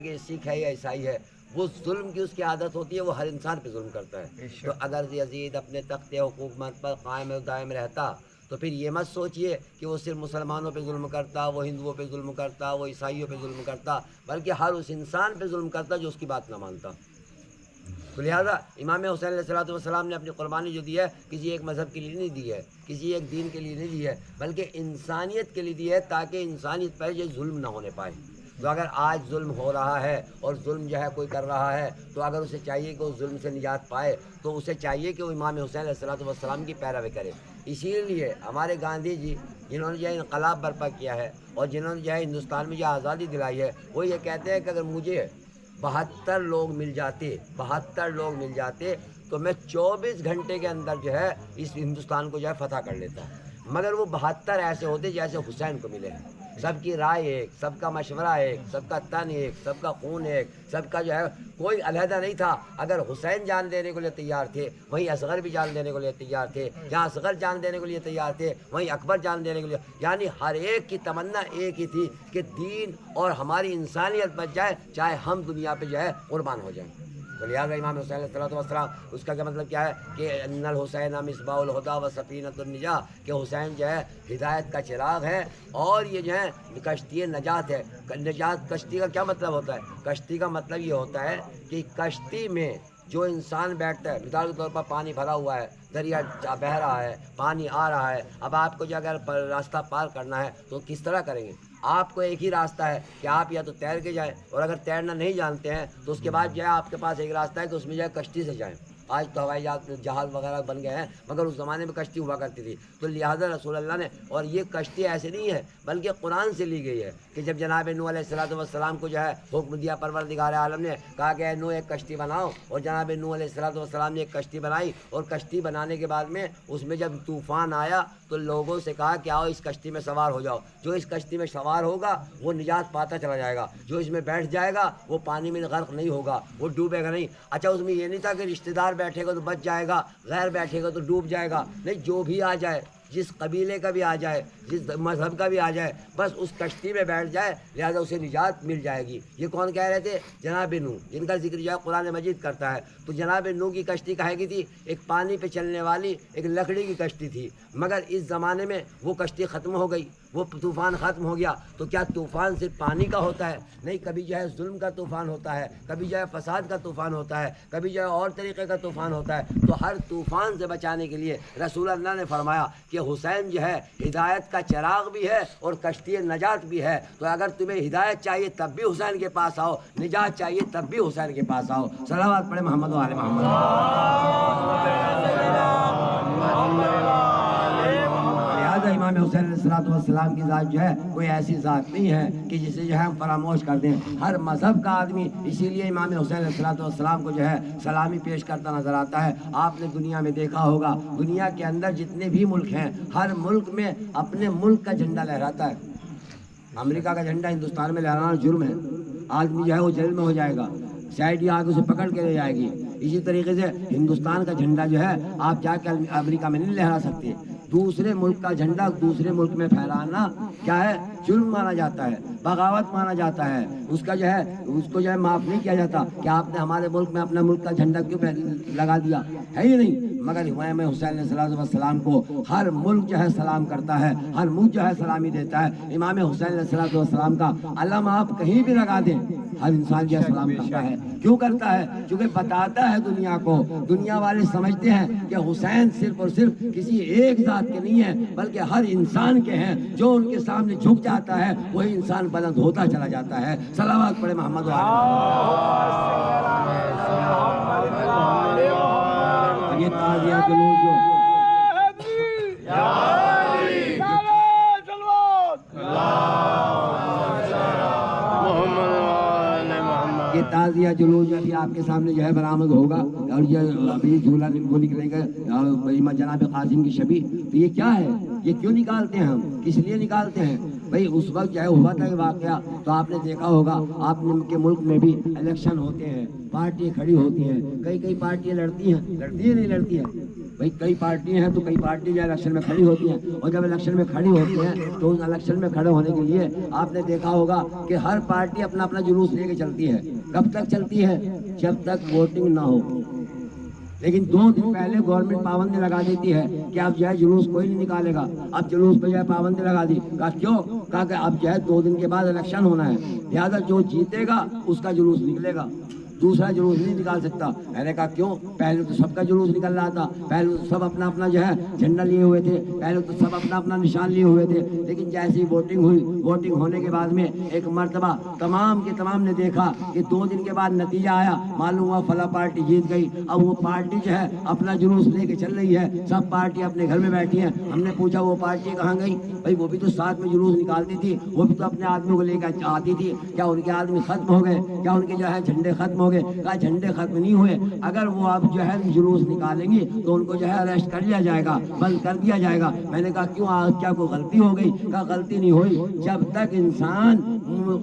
کہ سکھ ہے یا عیسائی ہے، وہ ظلم کی اس کی عادت ہوتی ہے، وہ ہر انسان پہ ظلم کرتا ہے۔ تو اگر یزید اپنے تخت حکومت پر قائم و دائم رہتا تو پھر یہ مت سوچئے کہ وہ صرف مسلمانوں پہ ظلم کرتا، وہ ہندوؤں پہ ظلم کرتا، وہ عیسائیوں پہ ظلم کرتا، بلکہ ہر اس انسان پہ ظلم کرتا جو اس کی بات نہ مانتا۔ تو لہٰذا امام حسین علیہ السلام نے اپنی قربانی جو دی ہے کسی ایک مذہب کے لیے نہیں دی ہے، کسی ایک دین کے لیے نہیں دی ہے، بلکہ انسانیت کے لیے دی ہے، تاکہ انسانیت پر یہ ظلم نہ ہونے پائے۔ تو اگر آج ظلم ہو رہا ہے اور ظلم جو ہے کوئی کر رہا ہے، تو اگر اسے چاہیے کہ وہ ظلم سے نجات پائے تو اسے چاہیے کہ وہ امام حسین علیہ السلام کی پیروی کرے۔ اسی لیے ہمارے گاندھی جی جنہوں نے جو ہے انقلاب برپا کیا ہے اور جنہوں نے جو ہے ہندوستان میں جو آزادی دلائی ہے، وہ یہ کہتے ہیں کہ اگر مجھے 72 لوگ مل جاتے تو میں 24 گھنٹے کے اندر جو ہے اس ہندوستان کو جو ہے فتح کر لیتا۔ مگر وہ 72 ایسے ہوتے جیسے حسین کو ملے ہیں، سب کی رائے ایک، سب کا مشورہ ایک، سب کا تن ایک، سب کا خون ایک، سب کا جو ہے کوئی علیحدہ نہیں تھا۔ اگر حسین جان دینے کے لیے تیار تھے وہیں اصغر بھی جان دینے کے لیے تیار تھے، جہاں اصغر جان دینے کے لیے تیار تھے وہیں اکبر جان دینے کے لیے، یعنی ہر ایک کی تمنا ایک ہی تھی کہ دین اور ہماری انسانیت بچ جائے، چاہے ہم دنیا پہ جو ہے قربان ہو جائیں۔ تو لہٰذا امام حسین علیہ السلام اس کا کیا مطلب کیا ہے کہ ان الحسین مصباح الہدیٰ و سفینۃ النجاہ، کہ حسین جو ہے ہدایت کا چراغ ہے اور یہ جو ہے کشتی نجات ہے۔ نجات کشتی کا کیا مطلب ہوتا ہے؟ کشتی کا مطلب یہ ہوتا ہے کہ کشتی میں جو انسان بیٹھتا ہے، مثال کے طور پر پانی بھرا ہوا ہے، دریا بہہ رہا ہے، پانی آ رہا ہے، اب آپ کو جو اگر راستہ پار کرنا ہے تو کس طرح کریں گے؟ آپ کو ایک ہی راستہ ہے کہ آپ یا تو تیر کے جائیں، اور اگر تیرنا نہیں جانتے ہیں تو اس کے بعد جو ہے آپ کے پاس ایک راستہ ہے کہ اس میں جو ہے کشتی سے جائیں۔ آج تو ہوائی جہاز وغیرہ بن گئے ہیں، مگر اس زمانے میں کشتی ہوا کرتی تھی۔ تو لہٰذا رسول اللہ نے، اور یہ کشتی ایسے نہیں ہے بلکہ قرآن سے لی گئی ہے کہ جب جناب نوح علیہ السلام کو جو ہے حکم دیا پروردگار عالم نے، کہا کہ اے نوح ایک کشتی بناؤ، اور جناب نوح علیہ السلام نے ایک کشتی بنائی، اور کشتی بنانے کے بعد میں اس میں جب طوفان آیا تو لوگوں سے کہا کہ آؤ اس کشتی میں سوار ہو جاؤ، جو اس کشتی میں سوار ہوگا وہ نجات پاتا چلا جائے گا، جو اس میں بیٹھ جائے گا وہ پانی میں غرق نہیں ہوگا، وہ ڈوبے گا نہیں۔ اچھا اس میں یہ نہیں تھا کہ رشتہ دار بیٹھے گا تو بچ جائے گا، غیر بیٹھے گا تو ڈوب جائے گا، نہیں، جو بھی آ جائے، جس قبیلے کا بھی آ جائے، جس مذہب کا بھی آ جائے، بس اس کشتی میں بیٹھ جائے، لہذا اسے نجات مل جائے گی۔ یہ کون کہہ رہے تھے؟ جناب نوح، جن کا ذکر جو ہے قرآن مجید کرتا ہے۔ تو جناب نوح کی کشتی کہے گی تھی ایک پانی پہ چلنے والی ایک لکڑی کی کشتی تھی، مگر اس زمانے میں وہ کشتی ختم ہو گئی، وہ طوفان ختم ہو گیا۔ تو کیا طوفان صرف پانی کا ہوتا ہے؟ نہیں، کبھی جو ہے ظلم کا طوفان ہوتا ہے، کبھی جو ہے فساد کا طوفان ہوتا ہے، کبھی جو ہے اور طریقے کا طوفان ہوتا ہے۔ تو ہر طوفان سے بچانے کے لیے رسول اللہ نے فرمایا کہ حسین جو ہے ہدایت کا چراغ بھی ہے اور کشتی نجات بھی ہے۔ تو اگر تمہیں ہدایت چاہیے تب بھی حسین کے پاس آؤ، نجات چاہیے تب بھی حسین کے پاس آؤ۔ صلوات پڑھے محمد و آل محمد۔ امام حسین علیہ السلام کی ذات جو ہے کوئی ایسی ذات نہیں ہے کہ جسے جو ہے ہم فراموش کر دیں۔ ہر مذہب کا آدمی اسی لیے امام حسین علیہ السلام کو جو ہے سلامی پیش کرتا نظر آتا ہے۔ آپ نے دنیا میں دیکھا ہوگا، دنیا کے اندر جتنے بھی ملک ہیں، ہر ملک میں اپنے ملک کا جھنڈا لہراتا ہے۔ امریکہ کا جھنڈا ہندوستان میں لہرانا جرم ہے، آدمی جو ہے وہ جیل میں ہو جائے گا، سائڈ آ کے اسے پکڑ کے لے جائے گی۔ اسی طریقے سے ہندوستان کا جھنڈا جو ہے آپ جا کے امریکہ میں نہیں لہرا سکتے۔ دوسرے ملک کا جھنڈا دوسرے ملک میں پھہرانا کیا ہے؟ جرم مانا جاتا ہے، بغاوت مانا جاتا ہے۔ اس کا جو ہے اس کو جو ہے معاف نہیں کیا جاتا کہ آپ نے ہمارے ملک میں اپنے ملک کا جھنڈا کیوں لگا دیا، ہے ہی نہیں۔ مگر امام حسین علیہ السلام کو ہر ملک جو ہے سلام کرتا ہے، ہر ملک جو ہے سلامی دیتا ہے۔ امام حسین علیہ السلام کا علم آپ کہیں بھی لگا دیں، ہر انسان جو ہے سلام کرتا ہے۔ کیوں کرتا ہے؟ کیونکہ بتاتا ہے دنیا کو، دنیا والے سمجھتے ہیں کہ حسین صرف اور صرف کسی ایک ذات کے نہیں ہیں بلکہ ہر انسان کے ہیں، جو ان کے سامنے جھک جاتا ہے وہی انسان بلند ہوتا چلا جاتا ہے۔ صلوات پڑھے محمد و یہ تازیہ جلوس جو یہ تازیہ جلوس جو ابھی آپ کے سامنے جو ہے برآمد ہوگا، اور یہ ابھی جھولا وہ نکلے گا جناب قاسم کی شبیہ، تو یہ کیا ہے؟ یہ کیوں نکالتے ہیں ہم؟ کس لیے نکالتے ہیں؟ بھائی اس وقت جو ہے ہوا تھا واقعہ، تو آپ نے دیکھا ہوگا آپ کے ملک میں بھی الیکشن ہوتے ہیں، پارٹی کھڑی ہوتی ہیں، کئی پارٹیاں لڑتی ہیں نہیں لڑتی ہیں، بھائی کئی پارٹیاں ہیں تو کئی پارٹی جو الیکشن میں کھڑی ہوتی ہیں، اور جب الیکشن میں کھڑی ہوتی ہیں تو اس الیکشن میں کھڑے ہونے کے لیے آپ نے دیکھا ہوگا کہ ہر پارٹی اپنا اپنا جلوس لے کے چلتی ہے. کب تک چلتی ہے؟ جب تک ووٹنگ نہ ہو. لیکن 2 دن پہلے گورنمنٹ پابندی لگا دیتی ہے کہ اب جو ہے جلوس کوئی نہیں نکالے گا. اب جلوس پہ جو ہے پابندی لگا دی. کہا کیوں؟ کہا کہ اب جو ہے 2 دن کے بعد الیکشن ہونا ہے، لہٰذا جو جیتے گا اس کا جلوس نکلے گا، دوسرا جلوس نہیں نکال سکتا. میں نے کہا کیوں؟ پہلے تو سب کا جلوس نکل رہا تھا، پہلے تو سب اپنا اپنا جو ہے جھنڈا لیے ہوئے تھے، پہلے تو سب اپنا اپنا نشان لیے ہوئے تھے. لیکن جیسی ووٹنگ ہوئی، ووٹنگ ہونے کے بعد میں ایک مرتبہ تمام کے تمام نے دیکھا کہ 2 دن کے بعد نتیجہ آیا، معلوم ہوا فلاں پارٹی جیت گئی. اب وہ پارٹی جو ہے اپنا جلوس لے کے چل رہی ہے، سب پارٹی اپنے گھر میں بیٹھی ہیں. ہم نے پوچھا وہ پارٹی کہاں گئی؟ بھائی وہ بھی تو ساتھ میں جلوس نکالتی تھی، وہ بھی تو اپنے آدمیوں کو لے کر آتی تھی. کیا ان کے آدمی ختم ہو گئے؟ کیا ان کے جو ہے جھنڈے ختم ہو گئے؟ کہا جھنڈے ختم نہیں ہوئے، اگر وہ اب جو ہے جلوس نکالیں گی تو ان کو جو ہے اریسٹ کر لیا جائے گا، بند کر دیا جائے گا. میں نے کہا کیوں، آج کیا کوئی غلطی ہو گئی؟ کہا غلطی نہیں ہوئی. جب تک انسان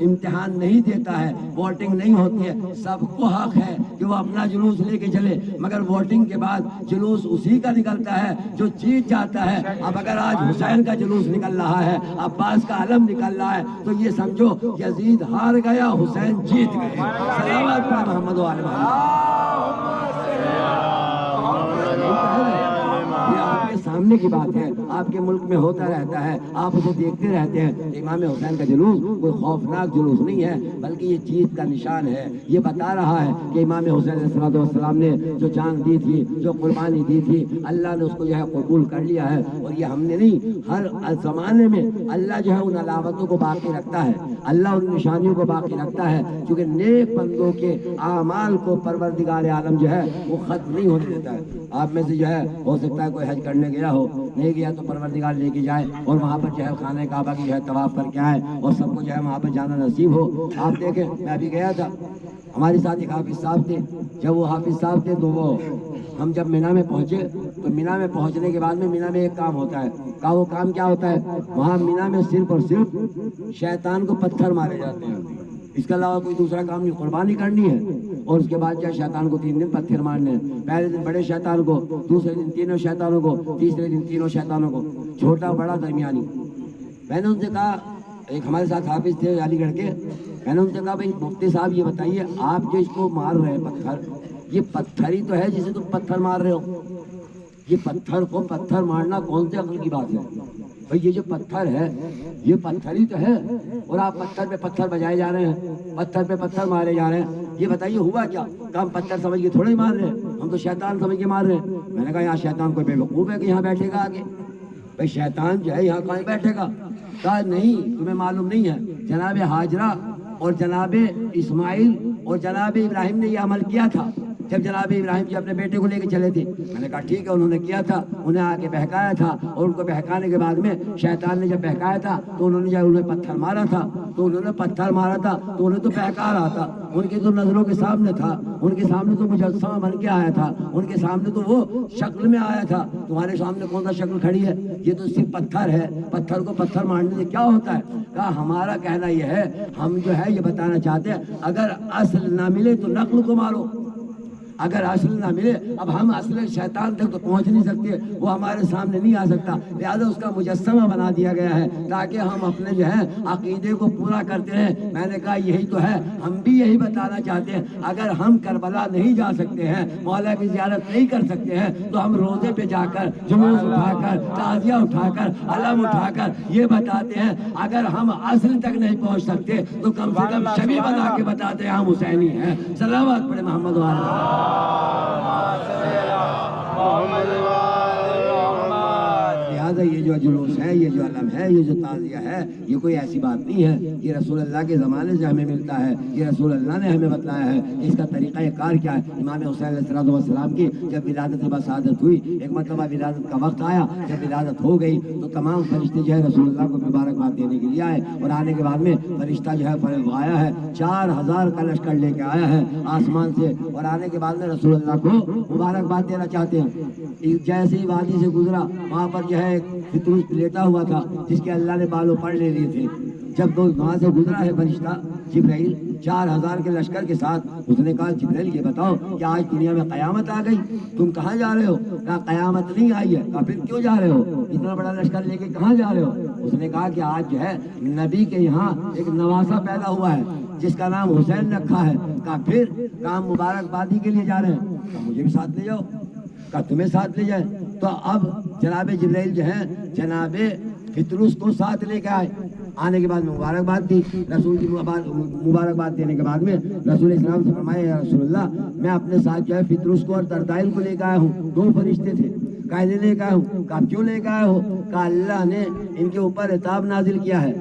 امتحان نہیں دیتا ہے، ووٹنگ نہیں ہوتی ہے، سب کو حق ہے کہ وہ اپنا جلوس لے کے چلے، مگر ووٹنگ کے بعد جلوس اسی کا نکلتا ہے جو جیت جاتا ہے. اب اگر آج حسین کا جلوس نکل رہا ہے، عباس کا علم نکل رہا ہے، تو یہ سمجھو یزید ہار گیا، حسین جیت گئے. صلوات محمد و آل محمد. یہ آپ کے سامنے کی بات ہے، آپ کے ملک میں ہوتا رہتا ہے، آپ اسے دیکھتے رہتے ہیں. امام حسین کا جلوس کوئی خوفناک جلوس نہیں ہے، بلکہ یہ جیت کا نشان ہے. یہ بتا رہا ہے کہ امام حسین علیہ السلام نے جو جان دی تھی، جو قربانی دی تھی، اللہ نے اس کو جو ہے قبول کر لیا ہے. اور یہ ہم نے نہیں، ہر زمانے میں اللہ جو ہے ان علامتوں کو باقی رکھتا ہے، اللہ ان نشانیوں کو باقی رکھتا ہے، کیونکہ نیک بندوں کے اعمال کو پروردگار عالم جو ہے وہ ختم نہیں ہونے دیتا ہے. آپ میں سے جو ہے ہو سکتا ہے کوئی حج کرنے گیا ہو، نہیں گیا تو پروردگار لے کے جائے اور وہاں پر جو ہے خانہ کعبہ کی جو ہے طواف کر کے آئے اور سب کو جو ہے وہاں پر جانا نصیب ہو. آپ دیکھیں، میں ابھی گیا تھا، ہمارے ساتھ ایک حافظ صاحب تھے. جب وہ حافظ صاحب تھے تو وہ ہم جب مینا میں پہنچے تو مینا میں پہنچنے کے بعد میں مینا میں ایک کام ہوتا ہے. کہا وہ کام کیا ہوتا ہے؟ وہاں مینا میں صرف اور صرف شیطان کو پتھر مارے جاتے ہیں، اس کے علاوہ کوئی دوسرا کام نہیں. قربانی کرنی ہے اور اس کے بعد کیا شیطان کو 3 دن پتھر مارنے ہیں. پہلے دن بڑے شیطان کو، دوسرے دن تینوں شیطانوں کو، تیسرے دن تینوں شیطانوں کو، چھوٹا بڑا درمیانی. میں نے ان سے کہا، ایک ہمارے ساتھ حافظ تھے علی گڑھ کے، میں نے ان سے کہا بھائی مفتی صاحب یہ بتائیے، آپ جو اس کو مار رہے ہیں پتھر، یہ پتھر ہی تو ہے جسے تم پتھر مار رہے ہو. یہ پتھر کو پتھر مارنا کون سے عقل کی بات ہے؟ بھائی یہ جو پتھر ہے یہ پتھر ہی تو ہے، اور آپ پتھر پہ پتھر بجائے جا رہے ہیں، پتھر پہ پتھر مارے جا رہے ہیں. یہ بتائیے ہوا کیا؟ کہ ہم پتھر سمجھ کے تھوڑے ہی مار رہے ہیں، ہم تو شیطان سمجھ کے مار رہے ہیں. میں نے کہا یہاں شیطان کوئی بے وقوف ہے کہ یہاں بیٹھے گا آگے؟ بھائی شیطان جو ہے یہاں کہاں بیٹھے گا؟ کہا نہیں، تمہیں معلوم نہیں ہے، جناب ہاجرہ اور جناب اسماعیل اور جناب ابراہیم نے یہ عمل کیا تھا جب جناب ابراہیم جی اپنے بیٹے کو لے کے چلے تھے. میں نے کہا ٹھیک ہے، انہوں نے کیا تھا، انہیں آ کے بہکایا تھا، اور ان کو بہکانے کے بعد میں شیطان نے جب بہکایا تھا تو انہوں نے جب انہیں پتھر مارا تھا تو انہوں نے پتھر مارا تھا تو انہیں تو بہکا رہا تھا، ان کی تو نظروں کے سامنے تھا، ان کے سامنے تو مجسمہ بن کے آیا تھا، ان کے سامنے تو وہ شکل میں آیا تھا. تمہارے سامنے کون سا شکل کھڑی ہے؟ یہ تو صرف پتھر ہے، پتھر کو پتھر مارنے سے کیا ہوتا ہے؟ کہا ہمارا کہنا یہ ہے، ہم جو ہے یہ بتانا چاہتے ہیں اگر اصل نہ ملے تو نقل کو مارو. اگر اصل نہ ملے، اب ہم اصل شیطان تک تو پہنچ نہیں سکتے، وہ ہمارے سامنے نہیں آ سکتا، لہٰذا اس کا مجسمہ بنا دیا گیا ہے تاکہ ہم اپنے جو ہے عقیدے کو پورا کرتے رہیں. میں نے کہا یہی تو ہے، ہم بھی یہی بتانا چاہتے ہیں، اگر ہم کربلا نہیں جا سکتے ہیں، مولا کی زیارت نہیں کر سکتے ہیں، تو ہم روزے پہ جا کر، جلوس اٹھا کر، تعزیہ اٹھا کر، علم اٹھا کر یہ بتاتے ہیں. اگر ہم اصل تک نہیں پہنچ سکتے تو کم سے کم شبیہ بنا کے بتاتے ہیں ہم حسینی ہیں. صلوات پڑھے محمد و آل لہٰذا یہ جو جلوس ہے، یہ جو علم ہے، یہ جو تعزیہ ہے، یہ کوئی ایسی بات نہیں ہے. یہ رسول اللہ کے زمانے سے ہمیں ملتا ہے، یہ رسول اللہ نے ہمیں بتلایا ہے. اس کا طریقہ کار کیا ہے؟ امام حسین علیہ السلام کی جب ولادت بسعادت ہوئی، ایک مرتبہ ولادت کا وقت آیا، جب ولادت ہو گئی تو تمام فرشتے جو ہے رسول اللہ کو مبارکباد دینے کے لیے آئے، اور آنے کے بعد میں فرشتہ جو ہے آیا ہے 4000 کا لشکر لے کے آیا ہے آسمان سے، اور آنے کے بعد میں رسول اللہ کو مبارکباد دینا چاہتے ہیں. جیسے ہی وادی سے گزرا، وہاں پر جو ہے ایک فترس لیٹا ہوا تھا جس کے اللہ نے بالوں پڑ لے لیے تھے. جب وہاں سے گزرا ہے فرشتہ جبرائیل 4000 کے لشکر کے ساتھ. اس نے کہا جبریل یہ بتاؤ کہ آج دنیا میں قیامت آ گئی, تم کہاں جا رہے ہو؟ کہا قیامت نہیں آئی ہے. کہا پھر کیوں جا رہے ہو؟ اتنا بڑا لشکر لے کے کہاں جا رہے ہو؟ اس نے کہا کہ آج جو ہے نبی کے یہاں ایک نواسا پیدا ہوا ہے جس کا نام حسین رکھا ہے. کہا پھر؟ کہا مبارکبادی کے لیے جا رہے ہیں. کہا مجھے بھی ساتھ لے جاؤ. کہا تمہیں ساتھ لے جائیں. تو اب جناب جبرائیل جو ہے جناب فطرس کو ساتھ لے کے آئے. آنے کے بعد مبارکباد دی. رسول کی مبارکباد دینے کے بعد میں رسول اسلام سے فرمایا یا رسول اللہ میں اپنے ساتھ جو ہے فطرس کو اور تردائل کو لے کے آیا ہوں. 2 فرشتے تھے. کہا لے کے آیا ہوں. کہا کیوں لے کے آئے ہو؟ کہا اللہ نے ان کے اوپر عتاب نازل کیا ہے.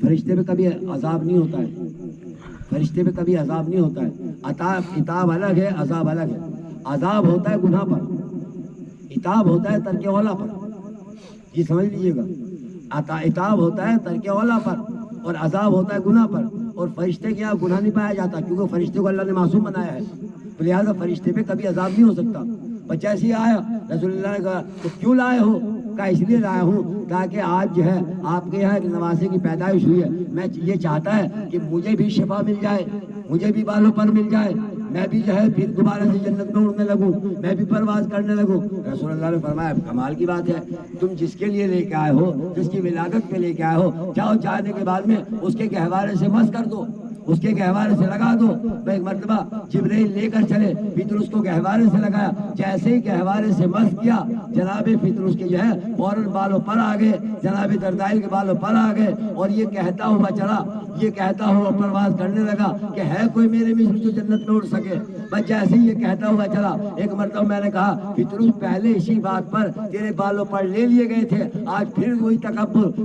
فرشتے پہ کبھی عذاب نہیں ہوتا ہے, فرشتے پہ کبھی عذاب نہیں ہوتا ہے. عتاب الگ ہے, عذاب الگ ہے. عذاب ہوتا ہے گناہ پر, عتاب ہوتا ہے ترک اولا پر. یہ سمجھ لیجیے گا, عتاب ہوتا ہے ترک اولا پر اور عذاب ہوتا ہے گناہ پر. اور فرشتے کے یہاں گناہ نہیں پایا جاتا کیونکہ فرشتے کو اللہ نے معصوم بنایا ہے, لہٰذا فرشتے پہ کبھی عذاب نہیں ہو سکتا. بچہ ایسے ہی آیا, رسول اللہ نے کہا تو کیوں لائے ہو؟ کہا اس لیے لایا ہوں تاکہ آج جو ہے آپ کے یہاں ایک نواسے کی پیدائش ہوئی ہے. میں یہ چاہتا ہے کہ مجھے بھی شفا مل جائے, مجھے بھی بالوں پر مل جائے, میں بھی جو ہے پھر دوبارہ سے جنت میں اڑنے لگوں, میں بھی پرواز کرنے لگوں. رسول اللہ نے فرمایا کمال کی بات ہے, تم جس کے لیے لے کے آئے ہو, جس کی ولادت پہ لے کے آئے ہو, جاؤ جانے کے بعد میں اس کے گہوارے سے مس کر دو, اس کے گہوارے سے لگا دو. میں ایک مرتبہ جبرائیل لے کر چلے, فطرس کو گہوارے سے لگایا. جیسے ہی گہوارے سے مس کیا جناب فطرس کے جو ہے فوراً بالوں پر آ گئے, جناب تردائل کے بالوں پر آ گئے. اور یہ کہتا ہوا چلا, یہ کہتا ہوا پرواز کرنے لگا کہ ہے کوئی میرے مثل جو جنت میں اڑ سکے. بس جیسے ہی یہ کہتا ہوا چلا, ایک مرتبہ میں نے کہا فطرس پہلے اسی بات پر تیرے بالوں پر لے لیے گئے تھے, آج پھر وہی تکبر